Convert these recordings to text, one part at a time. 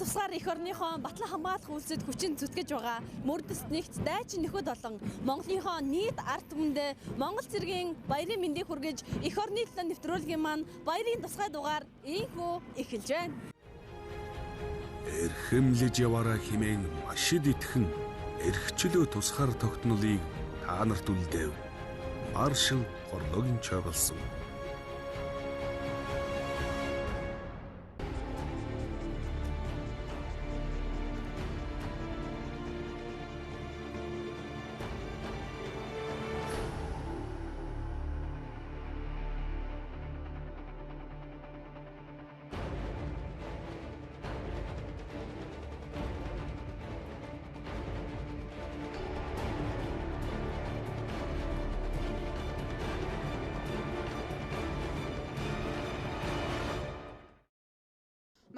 тусгаар эх орныхоо батлан хамгаалах үйлсэд хүчин зүтгэж байгаа мөрдөс нэгт дайчин нөхөд болон Монголынхоо нийт ард түмэндээ Монгол цэргийн баярын мэндийг хүргэж эх орны төлөө нэвтрүүлгийн маань баярын тусгай дугаар ийхүү эхэлж байна. Эрхэмлэж яваараа хэмээн машид итгэн эрхчлөө тусгаар тогтнолыг та нарт үлдээв. Маршал Горлогийн чойголсон.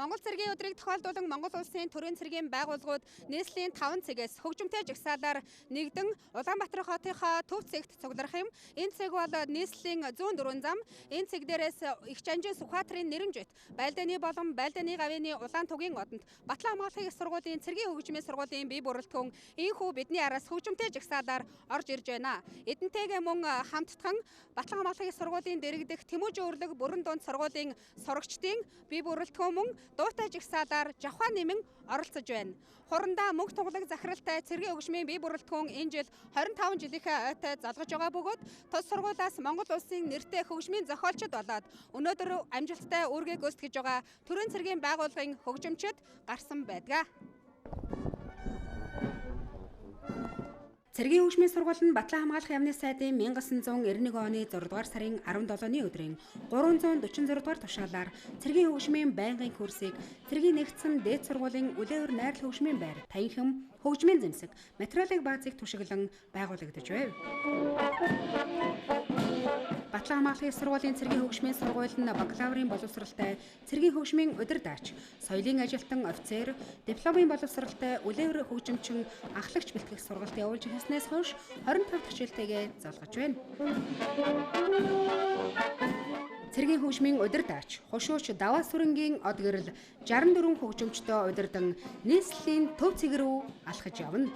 Монгол цэргийн өдрийг тохиолдуулан Монгол улсын төрийн цэргийн байгууллагууд нийслэлийн 5 цэгээс хөгжимтэй жагсаалаар нэгдэн Улаанбаатар хотынхоо төв цэгт цугларах юм. Энэ цэг бол нийслэлийн 104 зам. Энэ цэг дээрээс их жанжин Сүхбаатарын нэрэмжит, Байлдааны болон Байлдааны гавьяаны Улаан тугийн одонд Батлан хамгаалахын их сургуулийн цэргийн хөгжмийн сургуулийн бие бүрэлдэхүүн ийхүү бидний араас хөгжимтэй жагсаалаар орж ирж байна. Эдэнтэйгээ мөн хамттан Батлан хамгаалахын их сургуулийн дэргэдэх Тэмүүжин өрлөг бүрэн дунд сургуулийн сурагчдын бие бүрэлдэхүүн мөн дуутай жагсаалаар жавхаа нэмэн оролцож байна. Хурандаа мөнх тунгалаг захиралтай цэргийн хөгжмийн бие бүрэлдэхүүн энэ жил 25 жилийнхээ ойтой залгаж байгаа бөгөөд тус сургуулиас Монгол улсын нэртэй хөгжмийн зохиолчд болоод өнөөдөр амжилттай үүргээ гүйцэтгэж байгаа төрийн цэргийн байгууллагын хөгжимчид гарсан байдаг. Цэргийн хөгжмийн сургууль нь Батлан хамгаалах яамны сайдын 1991 оны 6 дугаар сарын 17-ны өдрийн 346 дугаар тушаалаар цэргийн хөгжмийн байнгын курсыг цэргийн нэгдсэн дээд сургуулийн үлээвэр найрал хөгжмийн байр, танхим, хөгжмийн зэмсэг, материалын баазыг түшиглэн байгуулагдаж байв. Батлан хамгаалахын сургуулийн цэргийн хөгжмийн сургууль нь бакалаврын боловсралтай цэргийн хөгжмийн удирдаач, соёлын ажилтан офицер, дипломын боловсралтай үлээвэр хөгжимчин ахлагч бэлтгэх сургалт явуулж ирснээс хойш 25 дахь жилтэйгээ залгаж байна. Цэргийн хөгжмийн удирдаач, хушууч Даваа сүрэнгийн од гэрэл 64 хөгжимчтой удирдан нийслэлийн төв цэг рүү алхаж явна.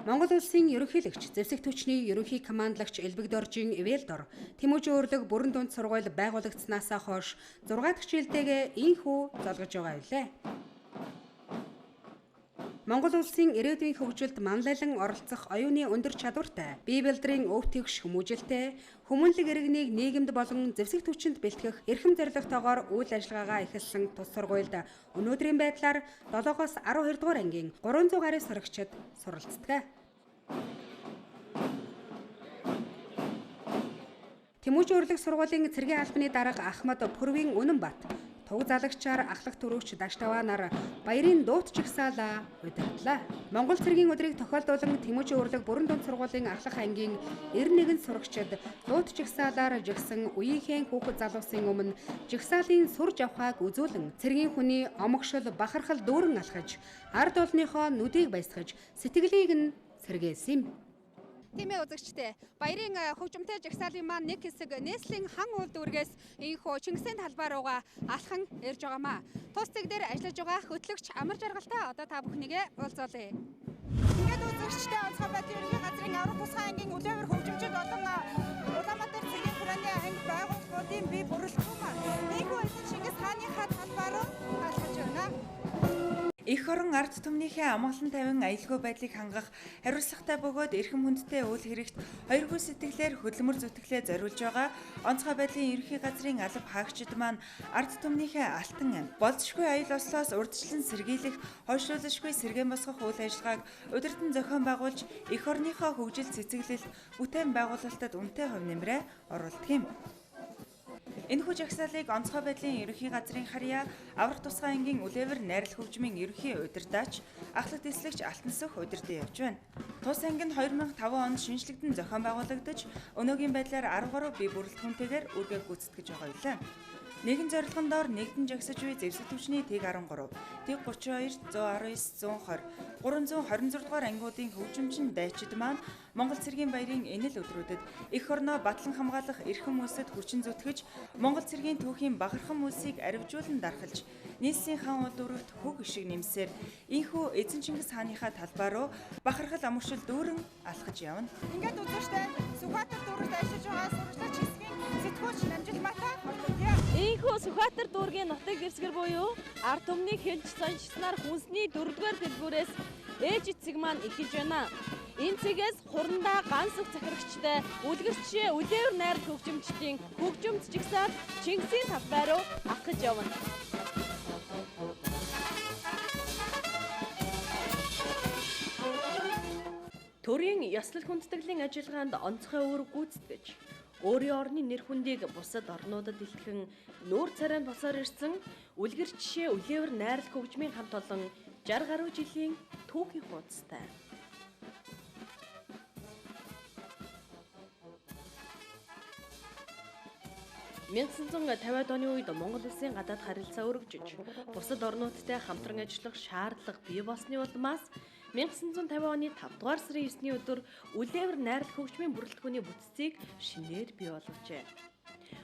Монгол улсын ерөнхийлөгч, зэвсэг түвшний ерөнхий командлагч Элбэг Доржийн Эвэлдор Тэмүүжин өрлөг бүрэн дунд сургууль байгуулагдсанаас хойш 6 дахь жилтэйгээ ийхүү залгаж байгаа юлээ. Монгол улсын ирээдүйн хөгжилд манлайлан оролцох оюуны өндөр чадвартай, бие бэлдрийн өв тэгш хүмүүжилтэй, хүмүүнлэг иргэнийг нийгэмд болон зэвсэг түвшинд бэлтгэх эрхэм зорилготойгоор үйл ажиллагаагаа эхэлсэн тус сургуульд өнөөдрийн байдлаар 7-оос 12 дугаар ангийн 300 гаруй сурагчид суралцдаг. Тэмүүжин өрлөг сургуулийн цэргийн албаны дарга Ахмад Пүрвийн Үнэнбат туг залагчаар ахлах төрөвч Даштаванаар баярын дуут жагсаалаа удирдлаа. Монгол цэргийн өдрийг тохиолдуулан Тэмүүжин өрлөг бүрэн дунд сургуулийн ахлах ангийн 91 сурагчид дуут жагсаалаар жагсан үеийнхэн хүүхэд залуусын өмнө жагсаалын сүр жавхааг үзүүлэн цэргийн хүний омогшил бахархал дүүрэн алхаж ард олныхоо нүдийг баясгаж сэтгэлийг нь сэргээсэн юм. Тэмээ үзэгчтэй баярын хөгжимтэй жагсаалын маань нэг хэсэг нийслэлийн хан уул дүүргээс ийхүү Чингисийн талбай руугаа алхан ирж байгаамаа. Тус цэг дээр ажиллаж байгаа хөтлөгч амар жаргалтай одоо та бүхнийгээ уулзуулъя. Ингээд үзэгчтэй онцгой байдлын ерөнхий газрын аврах тусгай ангийн үлээвэр хөгжимчид болон Улаанбаатар цэргийн хурааны анги байгууллагуудын бие бүрэлдэхүүн маань ийхүү Чингис хааныхаа талбай руу алхаж байна. Эх орон ард түмнийхээ амгалан тавин аюулгүй байдлыг хангах хариуцлагатай бөгөөд эрхэм хүндтэй үйл хэрэгт хоёр хүн сэтгэлээр хөдөлмөр зүтгэлээ зориулж байгаа онцгой байдлын ерөнхий газрын алба хаагчид маань ард түмнийхээ алтан болзошгүй аюул ослоос урьдчилан сэргийлэх хойшлуулшгүй сэргээн босгох үйл ажиллагааг удирдан зохион байгуулж эх орныхоо хөгжил цэцэглэлт бүтээн байгуулалтад үнэтэй хувь нэмрээ оруулдаг юм. Энэхүү жагсаалыг онцгой байдлын ерөнхий газрын харьяа аврах тусгай ангийн үлээвэр найрал хөгжмийн ерөнхий удирдаач ахлах дэслэгч Алтан Сөх удирдан явж байна. Тус анги нь 2005 онд шинжлэгдэн зохион байгуулагдаж өнөөгийн байдлаар 10 гаруй бие бүрэлдэхүүнтэйгээр үргээ гүйцэтгэж байгаа юм. Нэгэн зорилгондоор нэгдэн жагсаж буй зэвсэг түвшний тэг 13, тэг 32, 119, 120, 326 дугаар ангиудын хөгжимчин дайчид маань Монгол цэргийн баярын энэл өдрүүдэд эх орноо батлан хамгаалах эрхэм улсад хүчин зүтгэж, Монгол цэргийн түүхийн бахархан улсыг аривжуулан дархалж, нийслэлийн хаан уул дүүрэгт хөг ишиг нэмсээр инхүү эзэн Чингис хааныхаа талбай руу бахархал амуршил дүүрэн алхаж явна. Ингээд үзэгчтэй Сүхбаатар дүүрэгт ажиллаж байгаа сурвалжлагч хэсгийн сэтгүүлч Намжилмаатай холбогдъё. Ийхүү Сүхбаатар дүүргийн нутаг дэвсгэр буюу ард түмнийг хэлж сонжснаар хүнсний 4-р дэлгүүрээс ээж эцэг маань эхэлж байна. Энэ цэгээс хурандаа ганц их захирагчтай үлгэрчээ үлээвэр найрал хөгжимчдийн хөгжимч жигсаал Чингисийн талбай руу алхаж явна. Төрийн ёслол хүндэтгэлийн ажиллагаанд онцгой үүрэг гүйцэтгэж, өөрийн орны нэр хүндийг бусад орнуудад илтгэн нүүр царайнд босоор ирсэн үлгэр жишээ үлээвэр найрал хөгжмийн хамт олон 60 гаруй жилийн түүхийн хуудастай. (1950-ад оны үед Монгол улсын гадаад харилцаа өргөжж, бусад орнуудтай хамтран ажиллах шаардлага бий болсны улмаас 1950 оны 5 дугаар сарын 9-ний өдөр үлээвэр найрал хөгжмийн бүрэлдэхүүний бүтцийг шинээр бий болгожээ.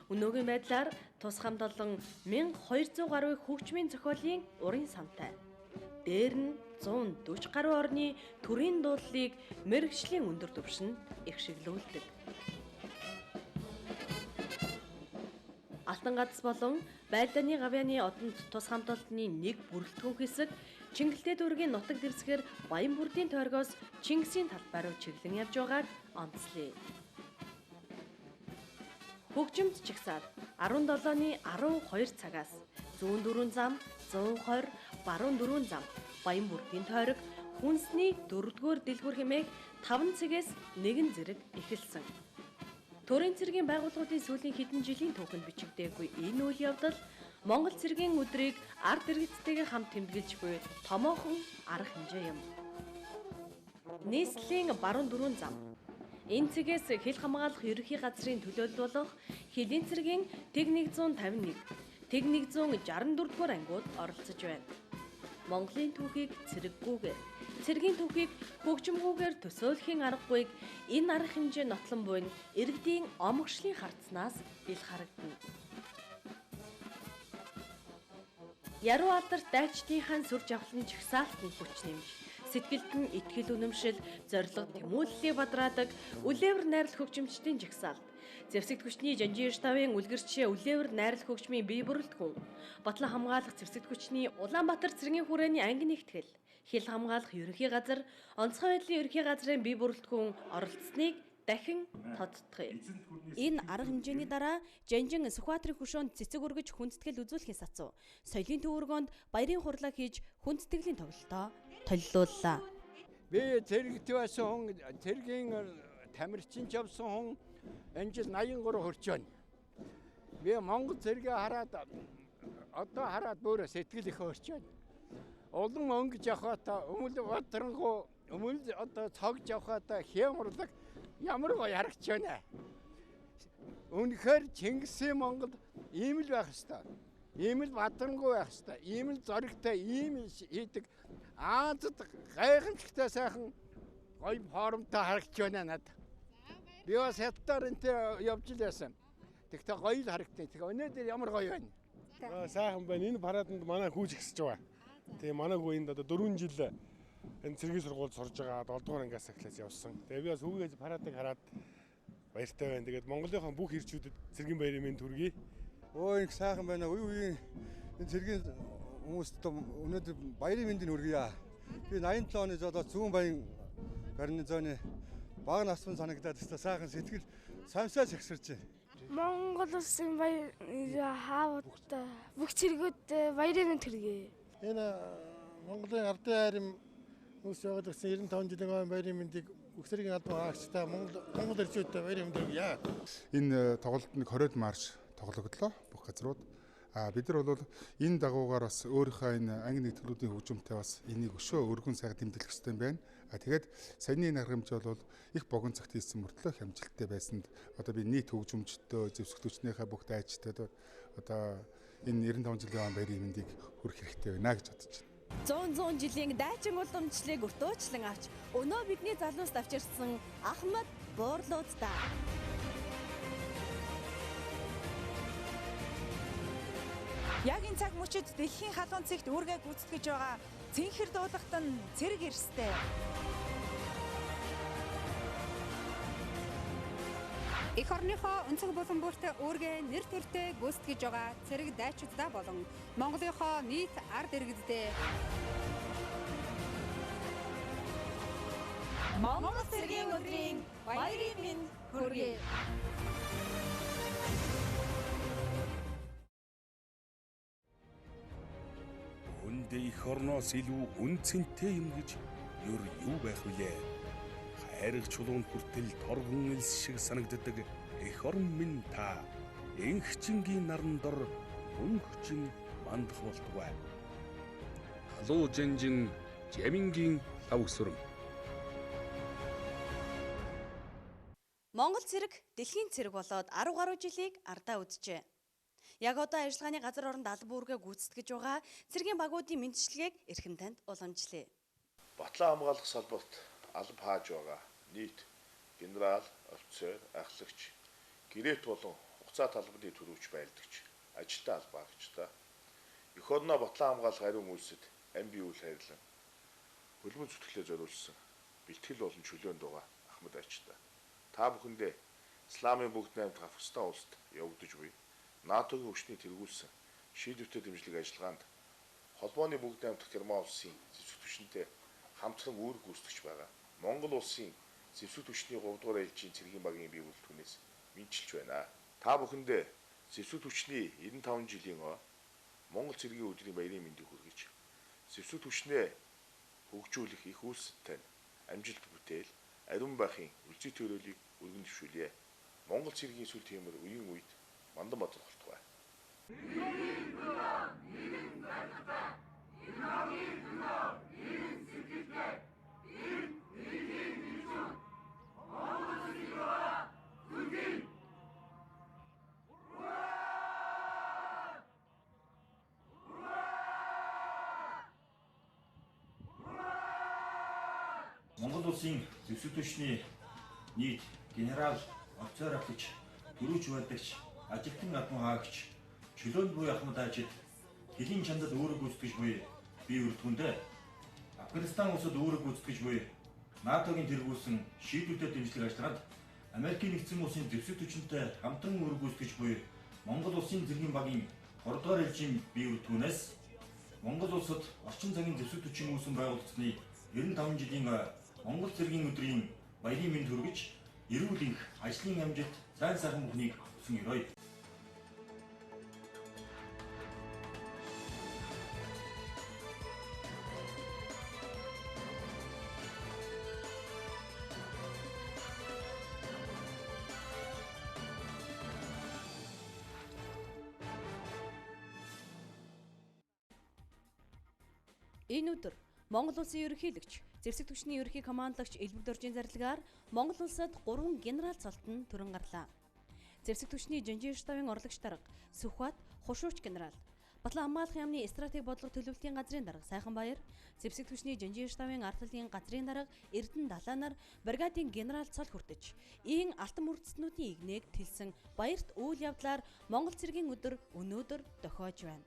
Өнөөгийн байдлаар тус хамт олон 1200 гаруй хөгжмийн зохиолын урын самтай. Дээр нь 140 гаруй орны төрийн дуудлыг мэргэжлийн өндөр түвшинд ихшиглүүлдэг. Алтан гадас болон Байлдааны гавьяаны одонд тус хамт олонны нэг бүрэлдэхүүн хэсэг Чингэлтэй дүүргийн нутаг дэвсгэр Баянбүрдийн тойргоос Чингисийн талбай руу чиглэн явж байгааг онцлие. Хөгжимч жигсаал 17-ны 12 цагаас зүүн дөрвөн зам, 120, баруун дөрвөн зам, Баянбүрдийн тойрог, хүнсний 4-р дэлгүүр хэмээх 5 цэгээс нэгэн зэрэг эхэлсэн. Төрийн цэргийн байгууллагуудын сүүлийн хэдэн жилийн түүхэнд бичигдээгүй энэ үйл явдал Монгол цэргийн өдрийг ард иргэдтэйгээ хамт тэмдэглэж буй томоохон арга хэмжээ юм. Нийслэлийн баруун дөрвөн зам. Энэ цэгээс хил хамгаалах ерөнхий газрын төлөөлөл болох Хилийн цэргийн тэг 151, тэг 164 дугаар ангиуд оролцож байна. Монголын түүхийг цэрэггүйгээр, цэргийн түүхийг хөгжимгүйгээр төсөөлөхийн аргагүйг энэ арга хэмжээ нотлон буй нь иргэдийн омогшлын хардснаас ил харагдана. Яруу алдарт дайчдынхаа сүр жавхлан жигсаалтанд хүч нэмж, сэтгэлд нь итгэл үнэмшил, зориг тэмүүллийг бадраадаг үлээвэр найрал хөгжимчдийн жигсаалт. Зэвсэгт хүчний жанжин штабын үлгэрчээ үлээвэр найрал хөгжмийн бие бүрэлдэхүүн, батлан хамгаалах зэвсэгт хүчний Улаанбаатар цэргийн хүрээний анги нэгтгэл, хил хамгаалах ерөнхий газар, онцгой байдлын ерөнхий газрын бие бүрэлдэхүүн оролцсныг дахин тодтогъё. Энэ арга хэмжээний дараа жанжин Сүхбаатарын хөшөөнд цэцэг өргөж хүндэтгэл үзүүлэхээс асуу. Соёлын төвөргөнд баярын хурлаа хийж хүндэтгэлийн тоглолтоо толилууллаа. Би цэрэгт байсан хүн, цэргийн тамирчин явсан хүн энэ жил 83 хүрч байна. Би Монгол цэргээ хараад хараад бүр сэтгэл их өрч байна. Улан өнгөж явхаата өмөл батрангуу өмөл цогж явхаата хямрлаг ямар гоё харагч байна. Үнэхээр Чингисийн Монгол ийм л байх ёстой. Ийм л батрангуу байх ёстой. Ийм л зоригтой, ийм хийдэг Азад гайхамшигтай сайхан гоё формтой харагч байна надад. Би бас хятадаар энтэй явж л байсан. Тэгтээ гоё л харагдтыг. Өнөөдөр ямар гоё байна. Сайхан байна. Энэ параданд манай хүүж ихсэж байгаа. Тэгээ манай хүү энд одоо 4 жил энэ цэргийн сургуульд сурж байгаа 7 дугаар ангиас эхлээд явсан. Тэгээ би бас хүүгээ парадыг хараад баяртай байна. Тэгээд Монголынхон бүх ирчүүдэд цэргийн баярын мэнд хүргэе. Өө их сайхан байна. Үе энэ цэргийн хүмүүст өнөөдөр баярын мэндийг хүргье. Би 87 оны жолоо зүүн баян гарнизоны баг насхан санагдаад өстой сайхан сэтгэл самсаас ихсэрч байна. Монгол улсын баяр хаавуудтай бүх цэргүүд баярын мэнд хүргэе. Энэ Монголын ардын хайрын хүмүүс яваад гэсэн 95 жилийн баярын мэндийг бүх цэргийн албан хаагчтай Монгол ирчүүдтэй баярын мэнд хүргье. Энэ тоглолтод 20 марш тоглогдлоо бүх газрууд. Бид нар бол энэ дагуугаар бас өөрийнхөө энэ анги нэгтгэрүүдийн хөгжимтэй бас энийг өшөө өргөн сайхан тэмдэглэх хэрэгтэй юм байна. Тэгээд саяны энэ арга хэмжээ бол их богино цагт хийсэн мөртлөө хямжилттай байсанд одоо би нийт хөгжимчдөө зэвсэгтүүчнийхээ бүх дайчдад одоо энэ 95 жилийн баярын мэндийг хүргэх хэрэгтэй байна гэж бодож байна. 100 жилийн дайчин уламжлалыг өртөөчлөн авч өнөө бидний залуус авчирсан Ахмад Буурлууд та. Яг энэ цаг мөчид дэлхийн халуун цэгт үүргээ гүйцэтгэж байгаа цэнхэр дуулахт нь цэрэг эрстэй. Эх орныхоо өнцөг болон бүртээ үүргээ нэр төртэй гүйцэтгэж байгаа цэрэг дайчдаа болон Монголынхоо нийт ард иргэддээ Монгол цэргийн өдрийн баярын минь хүргэе. Үндэ эх орноос илүү үнцэнтэй юм гэж юу байх вүлээ? Хайрах чулуун хүртэл торгон элс шиг санагддаг эх орн минь та. Энхчингийн наран дор мөнхчин мандах болтугай. Халуу жанжин жамингийн лав сүрм. Монгол цэрэг дэлхийн цэрэг болоод 10 гаруй жилийг ардаа үджээ. Яг одоо ажиллагааны газар оронд албан үүргээ гүйцэтгэж байгаа цэргийн багуудын мэдчилгээг эрхэм танд уламжлая. Батлан хамгаалах салбарт алба хааж байгаа нийт генерал, офицер, ахлагч, гэрээт болон хугацаа талбарны төрөвч байлдагч, ажилтан албаагчдаа эх орноо батлан хамгаалах ариун үйлсэд амби үйл хайрлан хөлбөмбө зүтгэлээ зориулсан бэлтгэл болон чөлөөнд байгаа Ахмад ачтаа. Та бүхэндээ Исламын бүгд найрамдах Афганистан улсад явагдаж буй НАТОгийн хүчний тэргүүлсэн шийдвэртэй дэмжлэг ажиллагаанд холбооны бүгд найрамдах Герман улсын зэвсэг түвшинтэй хамтран үүрэг гүйцэтгэж байгаа Монгол улсын зэвсэг түвшний 3 дугаар ээлжийн цэргийн багийн бий бүрэлдэхүүнээс мэдчилж байна. Та бүхэндээ зэвсэг түвшний 95 жилийн Монгол цэргийн өдрийн баярын мэндийг хүргэж зэвсэг түвшнээ хөгжүүлэх их үйлсэдтэй амжилт бүтээл ариун байхын үлзий төрөлийг өргөн дэвшүүлье. Монгол цэргийн сүл тиймэр үеийн үед мандан бодлох болтугай. Монгол улсын зэвсэг түвшний нийт генерал, офицер ахлагч, дөрвж байдагч, ажилтан адмын хаагч, чөлөөнд буй Ахмад Ачид хэлийн чандад үүрэг гүйцэтгэж буй бие бүрэлдэхүүндээ Афганистан улсад үүрэг гүйцэтгэж буй НАТОгийн тэргүүлсэн шийдвэртэй дэмжлэг ажиллагаанд Америкийн нэгдсэн улсын зэвсэг түвшинтэй хамтран үүрэг гүйцэтгэж буй Монгол улсын цэргийн багийн 3 дугаар ээлжийн бие бүрэлдэхүүнээс Монгол улсад орчин цагийн зэвсэг түвшин үүсгэн байгуулагдсны 95 жилийн Монгол цэргийн өдрийн баярын мэнд хүргэж, эрүүл энх, ажлын амжилт, сайн сайхан бүхнийг хүсэн ёрой. Энэ өдөр Монгол улсын ерөнхийлөгч, зэвсэг түвшний ерөнхий командлагч Элбэг Доржийн зарилгаар Монгол улсад 3 генерал цолтон төрөн гарлаа. Зэвсэг түвшний Жанжин штабын орлогч дарга Сүхбат Хушууч генерал, Батлан хамгаалах яамны стратеги бодлого төлөвлөлтийн газрын дарга Сайханбаяр, зэвсэг түвшний Жанжин штабын ард талын газрын дарга Эрдэнэ Далаанаар бригадын генерал цол хүртэж, ийн алтан мөрдөснүүдийн игнээг тэлсэн баярт үйл явдлаар Монгол цэргийн өдөр өнөөдөр дохиож байна.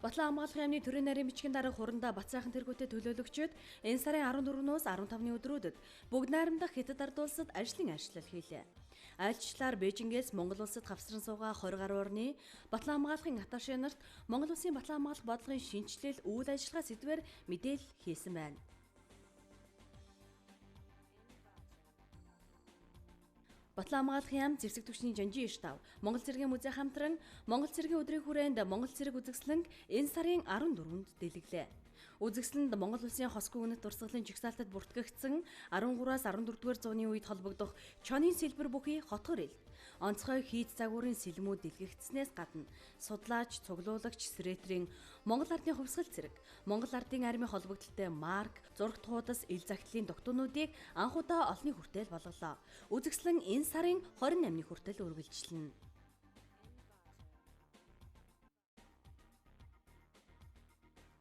Батлан хамгаалах яамны төрийн нарийн бичгийн дарга хурандаа Бат сайхан тэргүүтээ төлөөлөгчөд энэ сарын 14-өөс 15-ны өдрүүдэд бүгд найрамдах Хятад ард улсад ажлын ажил хийлээ. Айлчлалаар Бээжингээс Монгол улсад хавсран суугаа 20 гаруй орны Батлан хамгаалахын атташе нарт Монгол улсын батлан хамгаалах бодлогын шинжилэл үйл ажиллагаа сэдвээр мэдээлэл хийсэн байна. Батлан хамгаалах яам зэвсэг түвшний Жанжин штаб, Монгол цэргийн музей хамтран Монгол цэргийн өдрийн хүрээнд Монгол цэрэг үзэсгэлэнг энэ сарын 14-нд дэлгэлээ. Үзэсгэлэнд Монгол улсын хосгүй үнэт дурсгалын жигсаалтад бүртгэгдсэн 13-аас 14-р зууны үед холбогдох чонын сэлбэр бүхий хотгор ил, онцгой хийц загварын сэлмүүд дэлгэгдснээс гадна судлаач, цуглуулагч Срэтрийн Монгол ардын хувьсгал цэрэг, Монгол ардын армийн холбогдлолтой марк, зурагт хуудас, ил захидлын дугтуунуудыг анх удаа олонний хүртэл болголоо. Үзэгслэн энэ сарын 28-ны хүртэл үргэлжилнэ.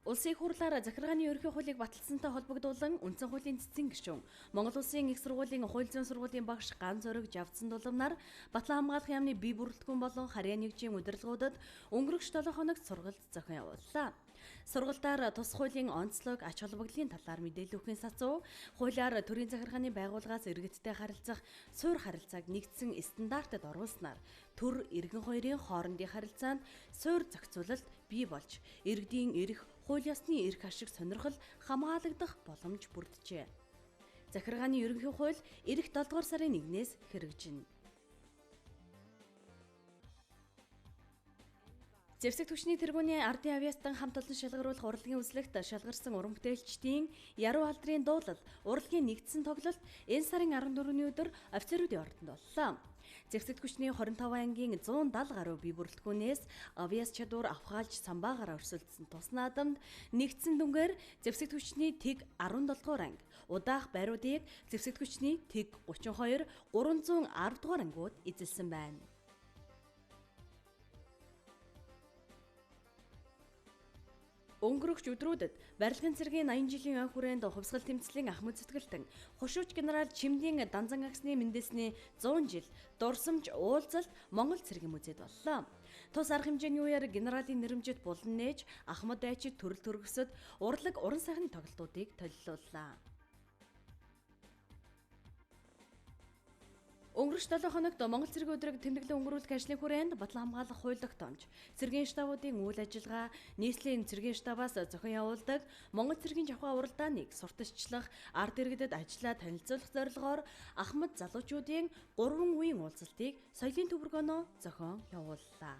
Улсын их хурлаар захиргааны ерөнхий хуулийг баталсантай холбогдуулан үндсэн хуулийн цэцэн гишүүн Монгол Улсын их сургуулийн хууль зүйн сургуулийн багш Ган Зориг Жавцсан дулмнаар Батлан хамгаалахын яамны бие бүрэлдэхүүн болон харьяа нэгжийн удирдлагуудад өнгөрөх 7 хоногт сургалт зохион явууллаа. Сургалтаар тус хуулийн онцлог, ач холбогдлын талаар мэдээлэл өгөхын сацуу, хуулиар төрийн захиргааны байгууллагаас иргэдтэй харилцах суурь харилцааг нэгдсэн стандартад оруулснаар төр иргэн хоёрын хоорондын харилцаанд суурь зохицуулалт бий болж, иргэдийн эрх, хууль ёсны эрх ашиг сонирхол хамгаалагдах боломж бүрджээ. Захиргааны ерөнхий хууль эх 7 дугаар сарын 1-ээс хэрэгжинэ. Зэвсэг түвшний тэргүүний ардын авиастан хамт олон шалгаруулах урлагийн үзлэгт шалгарсан уран бүтээлчдийн яруу алдрын дуулал, урлагийн нэгдсэн тоглолт энэ сарын 14-ний өдөр офицеруудын ордонд боллоо. Зэвсэг түвшний 25 ангийн 170 гаруй бие бүрэлдэхүүнээс авиас чадвар авахалж самбаагаар өрсөлдсөн тус наадамд нэгдсэн дүнгээр зэвсэг түвшний тэг 17 дугаар анги, удаах байруудыг зэвсэг түвшний тэг 32, 310 дугаар ангиуд эзэлсэн байна. Өнгөрөх өдрүүдэд барилгын цэргийн 80 жилийн ой хүрээнд хувьсгал тэмцлийн ахмад зүтгэлтэн хошууч генерал Чимдийн Данзан агсны мэндэлсний 100 жил дурсамж уулзалт Монгол цэргийн музейд боллоо. Тус арга хэмжээний үеэр генералын нэрэмжит булан нээж Ахмад дайчид төрөл төргөсөд урлаг уран сайхны тоглолтуудыг толилууллаа. Өнгөрөх 7 хоногт Монгол цэргийн өдрөг тэмдэглэн өнгөрүүлэх ажлын хүрээнд Батлан хамгаалах хууль тогтоомж, цэргийн штабуудын үйл ажиллагаа, нийслэлийн цэргийн штабаас зохион явуулдаг Монгол цэргийн жавхаа уралдааныг сурталчлах, ард иргэдэд ажиллаа танилцуулах зорилгоор Ахмад залуучуудын 3 үеийн уулзалтыг соёлын төвөргөөнөө зохион явууллаа.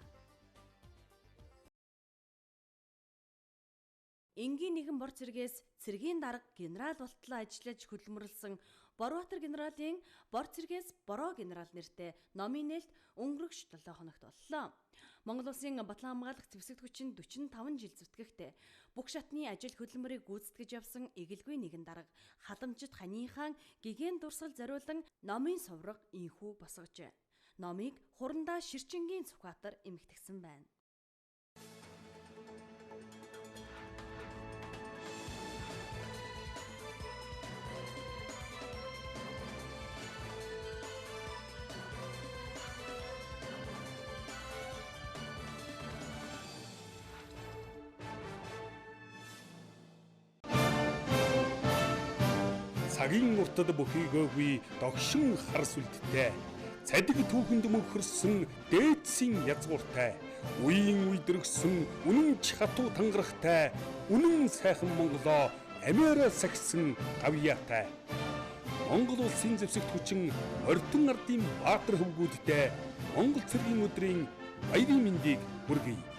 Энгийн нэгэн бор цэргээс цэргийн дарга генерал болтлоо ажиллаж хөдөлмөрлсөн Борбаатар генералын бор цэргээс бороо генерал нэртэй номын нээлт өнгөрөх 7 хоногт боллоо. Монгол Улсын Батлан хамгаалах зэвсэг түвшин 45 жил зүтгэхдээ бүх шатны ажил хөдөлмөрийг гүйцэтгэж явсан эгэлгүй нэгэн дарга халамжит ханийхан гэгэн дурсгал зориулан номын сувраг инхүү босгожээ. Номыг хурандаа Ширчингийн Цүхбаатар эмэгтгсэн байна. Цагийн уртад бүхийгөөгүй догшин хар сүлдтэй, цадиг түүхэнд мөнхөрсөн дээдсийн язгууртай, үеийн үдиргсэн үнэн чатуу тангарахтай, үнэн сайхан Монголоо амиараа сахисан гавьяатай. Монгол улсын зэвсэг түвшин ордон ардын баатар хөвгүүдтэй Монгол цэргийн өдрийн баярын мэндийг хүргэе.